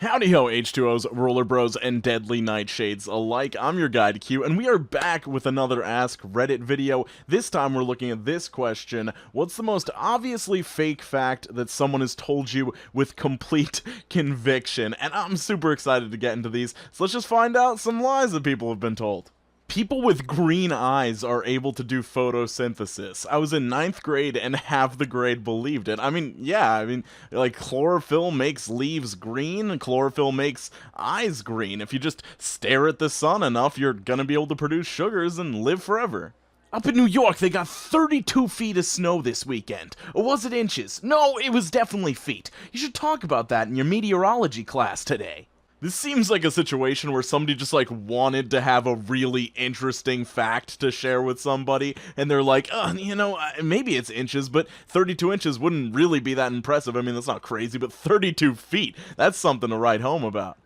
Howdy ho H2Os, Roller Bros, and Deadly Nightshades alike. I'm your guide Q, and we are back with another Ask Reddit video. This time we're looking at this question: what's the most obviously fake fact that someone has told you with complete conviction? And I'm super excited to get into these, so let's just find out some lies that people have been told. People with green eyes are able to do photosynthesis. I was in 9th grade and half the grade believed it. Like chlorophyll makes leaves green, and chlorophyll makes eyes green. If you just stare at the sun enough, you're gonna be able to produce sugars and live forever. Up in New York, they got 32 feet of snow this weekend. Or was it inches? No, it was definitely feet. You should talk about that in your meteorology class today. This seems like a situation where somebody just wanted to have a really interesting fact to share with somebody, and they're like, maybe it's inches, but 32 inches wouldn't really be that impressive. I mean, that's not crazy, but 32 feet, that's something to write home about.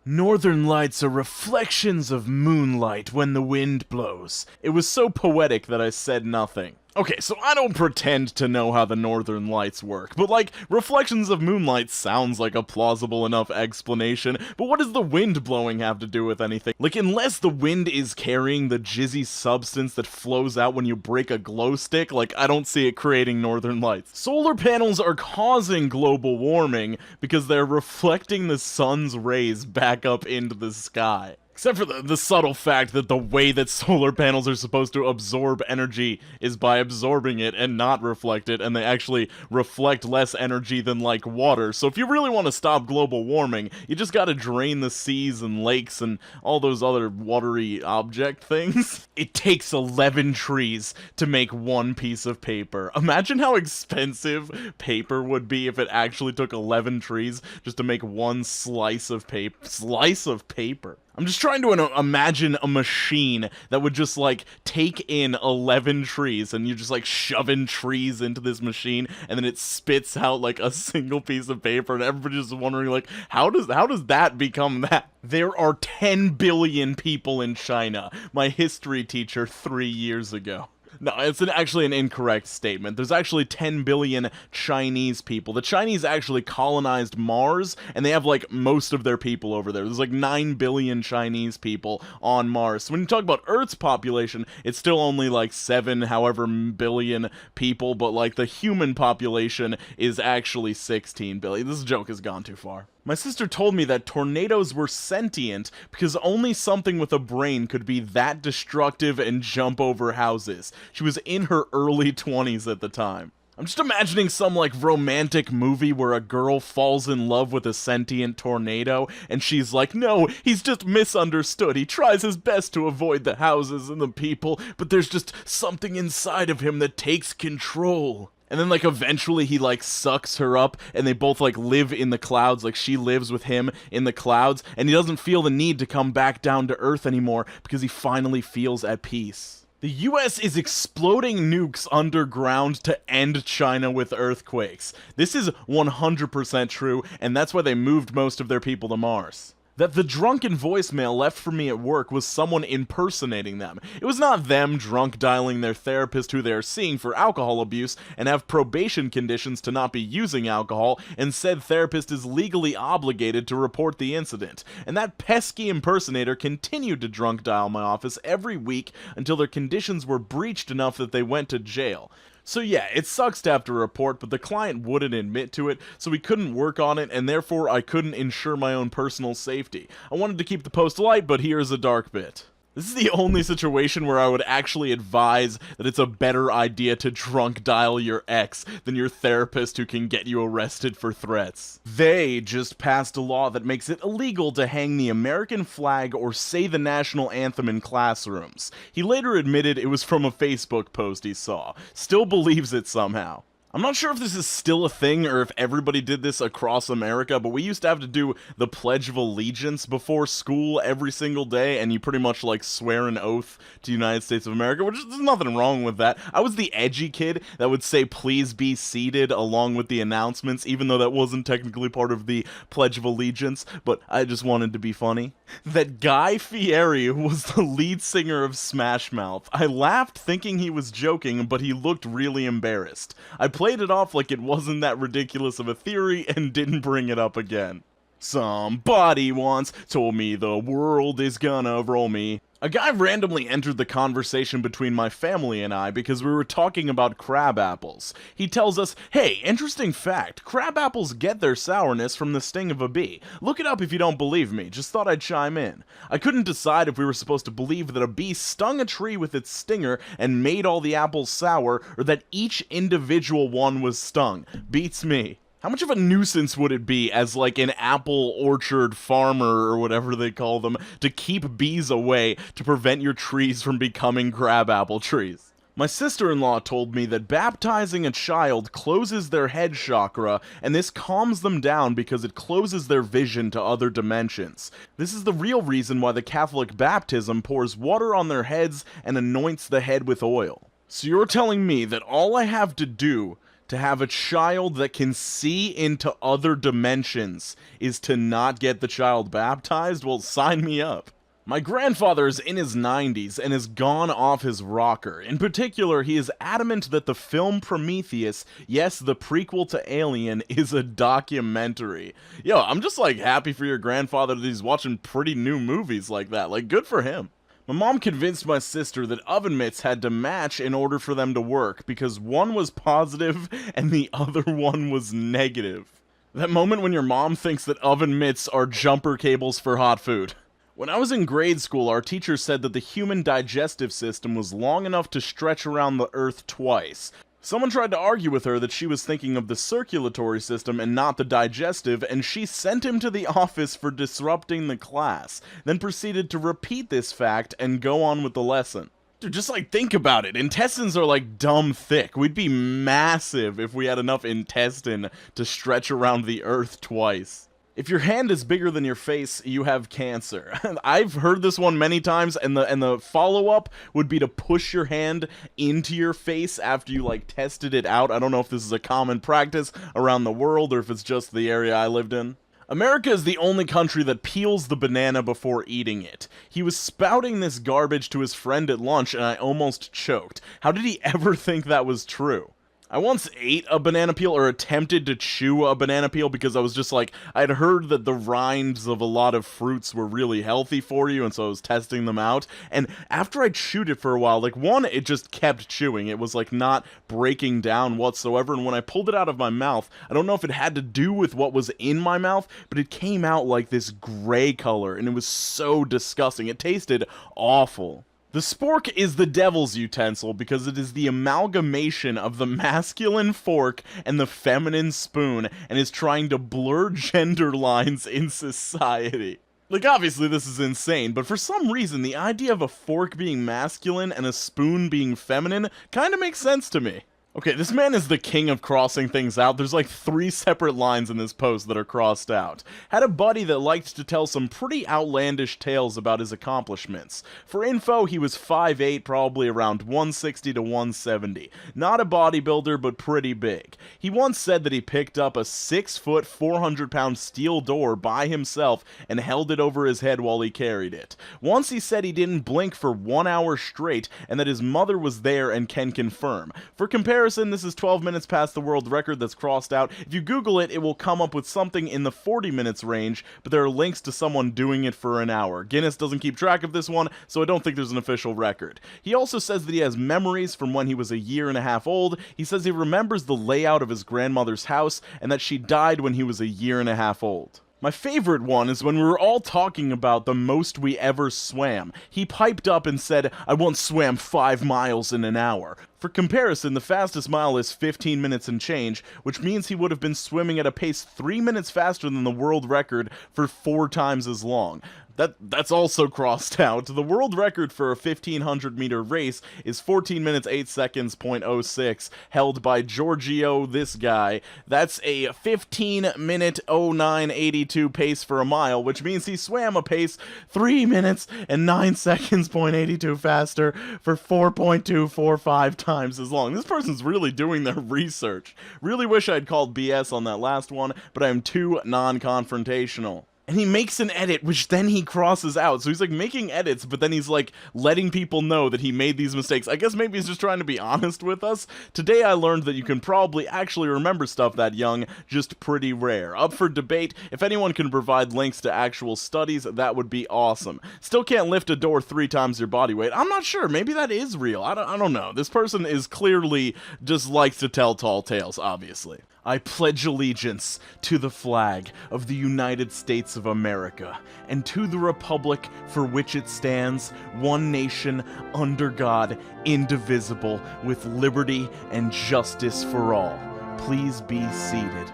Northern lights are reflections of moonlight when the wind blows. It was so poetic that I said nothing. Okay, so I don't pretend to know how the northern lights work, but reflections of moonlight sounds like a plausible enough explanation, but what does the wind blowing have to do with anything? Unless the wind is carrying the jizzy substance that flows out when you break a glow stick, I don't see it creating northern lights. Solar panels are causing global warming because they're reflecting the sun's rays back up into the sky. Except for the subtle fact that the way that solar panels are supposed to absorb energy is by absorbing it and not reflect it, and they actually reflect less energy than, water. So if you really want to stop global warming, you just gotta drain the seas and lakes and all those other watery object things. It takes 11 trees to make one piece of paper. Imagine how expensive paper would be if it actually took 11 trees just to make one slice of paper. Slice of paper. I'm just trying to imagine a machine that would just, take in 11 trees, and you just, shoving trees into this machine, and then it spits out, a single piece of paper, and everybody's just wondering, how does that become that? There are 10 billion people in China. My history teacher 3 years ago. No, it's actually an incorrect statement. There's actually 10 billion Chinese people. The Chinese actually colonized Mars, and they have, most of their people over there. There's, 9 billion Chinese people on Mars. So when you talk about Earth's population, it's still only, 7 however billion people, but, the human population is actually 16 billion. This joke has gone too far. My sister told me that tornadoes were sentient because only something with a brain could be that destructive and jump over houses. She was in her early 20s at the time. I'm just imagining some, romantic movie where a girl falls in love with a sentient tornado, and she's like, no, he's just misunderstood. He tries his best to avoid the houses and the people, but there's just something inside of him that takes control. And then, eventually he, sucks her up, and they both, live in the clouds, she lives with him in the clouds, and he doesn't feel the need to come back down to Earth anymore because he finally feels at peace. The US is exploding nukes underground to end China with earthquakes. This is 100% true, and that's why they moved most of their people to Mars. That the drunken voicemail left for me at work was someone impersonating them. It was not them drunk dialing their therapist who they are seeing for alcohol abuse and have probation conditions to not be using alcohol, and said therapist is legally obligated to report the incident. And that pesky impersonator continued to drunk dial my office every week until their conditions were breached enough that they went to jail. So yeah, it sucks to have to report, but the client wouldn't admit to it, so we couldn't work on it, and therefore I couldn't ensure my own personal safety. I wanted to keep the post light, but here's a dark bit. This is the only situation where I would actually advise that it's a better idea to drunk dial your ex than your therapist who can get you arrested for threats. They just passed a law that makes it illegal to hang the American flag or say the national anthem in classrooms. He later admitted it was from a Facebook post he saw. Still believes it somehow. I'm not sure if this is still a thing or if everybody did this across America, but we used to have to do the Pledge of Allegiance before school every single day, and you pretty much swear an oath to the United States of America, which there's nothing wrong with that. I was the edgy kid that would say please be seated along with the announcements, even though that wasn't technically part of the Pledge of Allegiance, but I just wanted to be funny. That Guy Fieri was the lead singer of Smash Mouth. I laughed thinking he was joking, but he looked really embarrassed. I played it off like it wasn't that ridiculous of a theory and didn't bring it up again. Somebody once told me the world is gonna roll me. A guy randomly entered the conversation between my family and I because we were talking about crab apples. He tells us, hey, interesting fact, crab apples get their sourness from the sting of a bee. Look it up if you don't believe me, just thought I'd chime in. I couldn't decide if we were supposed to believe that a bee stung a tree with its stinger and made all the apples sour, or that each individual one was stung. Beats me. How much of a nuisance would it be as, like, an apple orchard farmer, or whatever they call them, to keep bees away to prevent your trees from becoming crabapple trees? My sister-in-law told me that baptizing a child closes their head chakra, and this calms them down because it closes their vision to other dimensions. This is the real reason why the Catholic baptism pours water on their heads and anoints the head with oil. So you're telling me that all I have to do to have a child that can see into other dimensions is to not get the child baptized? Well, sign me up. My grandfather is in his 90s and has gone off his rocker. In particular, he is adamant that the film Prometheus, yes, the prequel to Alien, is a documentary. Yo, I'm just like happy for your grandfather that he's watching pretty new movies like that. Like, good for him. My mom convinced my sister that oven mitts had to match in order for them to work because one was positive and the other one was negative. That moment when your mom thinks that oven mitts are jumper cables for hot food. When I was in grade school, our teacher said that the human digestive system was long enough to stretch around the earth twice. Someone tried to argue with her that she was thinking of the circulatory system and not the digestive, and she sent him to the office for disrupting the class, then proceeded to repeat this fact and go on with the lesson. Dude, just like think about it. Intestines are like dumb thick. We'd be massive if we had enough intestine to stretch around the earth twice. If your hand is bigger than your face, you have cancer. I've heard this one many times, and the follow-up would be to push your hand into your face after you, like, tested it out. I don't know if this is a common practice around the world, or if it's just the area I lived in. America is the only country that peels the banana before eating it. He was spouting this garbage to his friend at lunch, and I almost choked. How did he ever think that was true? I once ate a banana peel, or attempted to chew a banana peel, because I was just like, I'd heard that the rinds of a lot of fruits were really healthy for you, and so I was testing them out, and after I chewed it for a while, like, one, it just kept chewing, it was like not breaking down whatsoever, and when I pulled it out of my mouth, I don't know if it had to do with what was in my mouth, but it came out like this gray color, and it was so disgusting, it tasted awful. The spork is the devil's utensil because it is the amalgamation of the masculine fork and the feminine spoon and is trying to blur gender lines in society. Like, obviously this is insane, but for some reason the idea of a fork being masculine and a spoon being feminine kinda makes sense to me. Okay, this man is the king of crossing things out. There's like 3 separate lines in this post that are crossed out. Had a buddy that liked to tell some pretty outlandish tales about his accomplishments. For info, he was 5'8", probably around 160 to 170. Not a bodybuilder, but pretty big. He once said that he picked up a 6 foot, 400-pound steel door by himself and held it over his head while he carried it. Once he said he didn't blink for 1 hour straight and that his mother was there and can confirm. For comparison, this is 12 minutes past the world record that's crossed out. If you Google it, it will come up with something in the 40 minutes range, but there are links to someone doing it for an hour. Guinness doesn't keep track of this one, so I don't think there's an official record. He also says that he has memories from when he was a year and a half old. He says he remembers the layout of his grandmother's house, and that she died when he was a year and a half old. My favorite one is when we were all talking about the most we ever swam. He piped up and said, I once swam 5 miles in an hour. For comparison, the fastest mile is 15 minutes and change, which means he would have been swimming at a pace 3 minutes faster than the world record for 4 times as long. That's also crossed out. The world record for a 1500 meter race is 14 minutes 8 seconds .06, held by Giorgio this guy. That's a 15 minute 0982 pace for a mile, which means he swam a pace 3 minutes and 9 seconds .82 faster for 4.245 times as long. This person's really doing their research. Really wish I'd called BS on that last one, but I am too non-confrontational. And he makes an edit, which then he crosses out. So he's like making edits, but then he's like letting people know that he made these mistakes. I guess maybe he's just trying to be honest with us. Today I learned that you can probably actually remember stuff that young, just pretty rare. Up for debate, if anyone can provide links to actual studies, that would be awesome. Still can't lift a door 3 times your body weight. I'm not sure. Maybe that is real. I don't know. This person is clearly just likes to tell tall tales, obviously. I pledge allegiance to the flag of the United States of America, and to the republic for which it stands, one nation, under God, indivisible, with liberty and justice for all. Please be seated.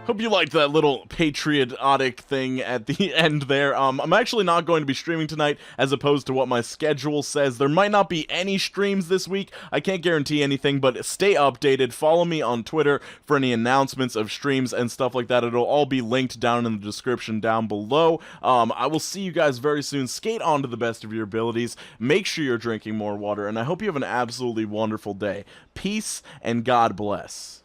Hope you liked that little patriotic thing at the end there. I'm actually not going to be streaming tonight, as opposed to what my schedule says. There might not be any streams this week. I can't guarantee anything, but stay updated. Follow me on Twitter for any announcements of streams and stuff like that. It'll all be linked down in the description down below. I will see you guys very soon. Skate on to the best of your abilities. Make sure you're drinking more water, and I hope you have an absolutely wonderful day. Peace, and God bless.